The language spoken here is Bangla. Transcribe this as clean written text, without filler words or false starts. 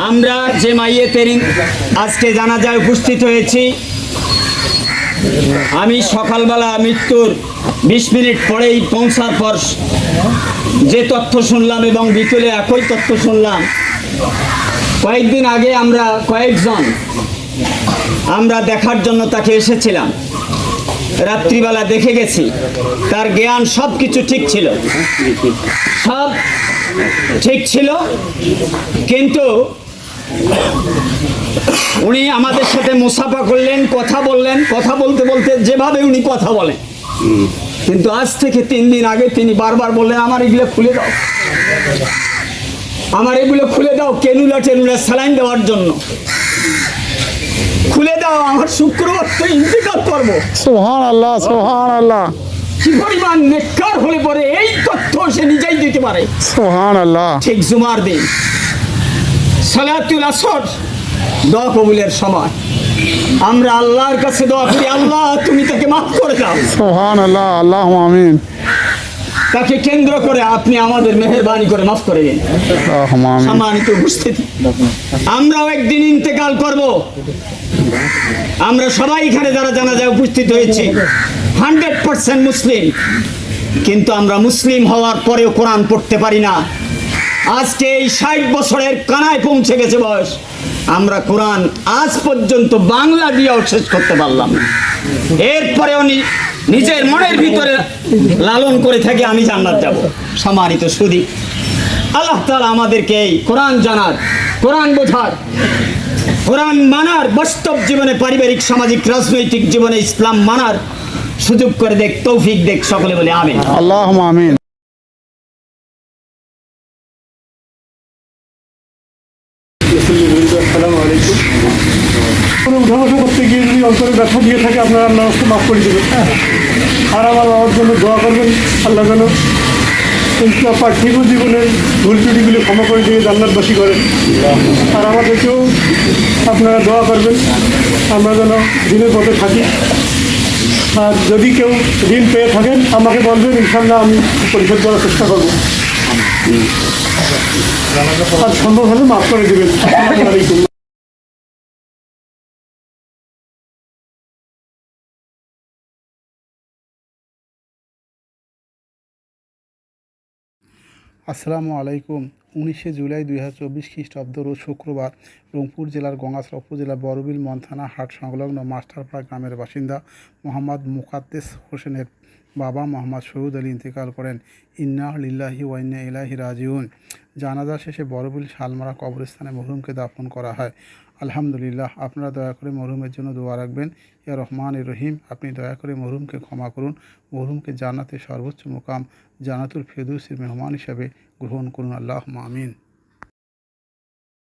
আমরা যে মাইয়েতের আজকে জানাজায় উপস্থিত হয়েছি, আমি সকালবেলা মৃত্যুর 20 মিনিট পরেই পৌঁছার পর যে তথ্য শুনলাম এবং বিকেলে একই তথ্য শুনলাম। কয়েকদিন আগে আমরা কয়েকজন দেখার জন্য তাকে এসেছিলাম, রাত্রিবেলা দেখে গেছি। তার জ্ঞান সব কিছু ঠিক ছিল, সব ঠিক ছিল, কিন্তু উনি আমাদের সাথে মুসাফা করলেন, কথা বললেন, কথা বলতে বলতে যেভাবে উনি কথা বলেন, কিন্তু আজ থেকে 3 দিন আগে তিনি বারবার বললেন, আমার এগুলো খুলে দাও, আমার এগুলো খুলে দাও, কেনুলা টেনুলা স্যালাইন দেওয়ার জন্য খুলে দাও, আমার শুক্রবার তো ইন্তেকাল করবো। সুবহানাল্লাহ, সুবহানাল্লাহ। কি পরিমাণ নেককার হলে পরে এই তথ্য সে নিজেই দিতে পারে। সুবহানাল্লাহ। ঠিক জুমার দিন সালাতুল আসর দোয়া কবুলের সময় আমরা আল্লাহর কাছে দোয়া করি, আল্লাহ তুমি তাকে মাফ করে দাও। সুবহানাল্লাহ, আল্লাহুম্মা আমিন। তাকে কেন্দ্র করে আপনি আমাদের মেহেরবানি করে মাফ করে দিন। আল্লাহুম্মা আমিন। সম্মানিত উপস্থিতি, আমরাও একদিন ইন্তেকাল করব। আমরা সবাই এখানে যারা জানাজায় উপস্থিত হয়েছি 100% মুসলিম, কিন্তু আমরা মুসলিম হওয়ার পরেও কোরআন পড়তে পারি না। আজকে এই 60 বছরের কানায় পৌঁছে গেছে বয়স, আমরা কোরআন আজ পর্যন্ত বাংলা দিয়েও শেষ করতে পারলাম না। এরপরেও নিজের মনের ভিতরে লালন করে থাকে আমি জান্নাত যাব। সম্মানিত সুধী, আল্লাহ তাআলা আমাদেরকে এই কোরআন জানার, কোরআন বোঝার, কোরআন মানার, বাস্তব জীবনে, পারিবারিক, সামাজিক, রাজনৈতিক জীবনে ইসলাম মানার সুযোগ করে দেখ, তৌফিক দেখ। সকলে বলে আমিন। আল্লাহুম্মা আমিন। আসসালামু আলাইকুম। কোনো উঠাবসা করতে গিয়ে যদি অন্তরে ব্যথা দিয়ে থাকে, আপনারা আল্লাহ মাফ করে দেবেন। আর আমার বাবার জন্য দোয়া করবেন, আল্লাহ যেন পার্থিব জীবনের ভুল ত্রুটিগুলি ক্ষমা করে দিয়ে জান্নাতবাসী করেন। আর আমাদেরকেও আপনারা দোয়া করবেন, আমরা যেন দিনের পথে থাকি। আর যদি কেউ ঋণ পেয়ে থাকেন আমাকে বলবেন, ইনশাল্লাহ আমি পরিশোধ করার চেষ্টা করবো। আর সম্ভব হলে মাফ করে দেবেন। আসসালামু আলাইকুম। আসসালামু আলাইকুম। 19 জুলাই 2024 খ্রিস্টাব্দ রোজ শুক্রবার রংপুর জেলার গঙ্গাছড়া উপজেলার বড়বিল মন্থানা হাট সংলগ্ন মাস্টারপাড়া গ্রামের বাসিন্দা মোহাম্মদ মুকাদ্দেস হোসেনের বাবা মোহাম্মদ শহীদ আলী ইন্তেকাল করেন। ইন্না লিল্লাহি ওয়া ইন্না ইলাইহি রাজিউন। জানাজা শেষে বড়বিল শালমারা কবরস্থানে মরহুমকে দাফন করা হয়। আলহামদুলিল্লাহ। আপনারা দয়া করে মরহুমের জন্য দোয়া রাখবেন। ইয়া রহমান রহিম, আপনি দয়া করে মরহুমকে ক্ষমা করুন, মরহুমকে জান্নাতের সর্বোচ্চ মুকাম জান্নাতুল ফেরদৌসের মেহমান হিসাবে গ্রহণ করুন। আল্লাহুম্মা আমিন।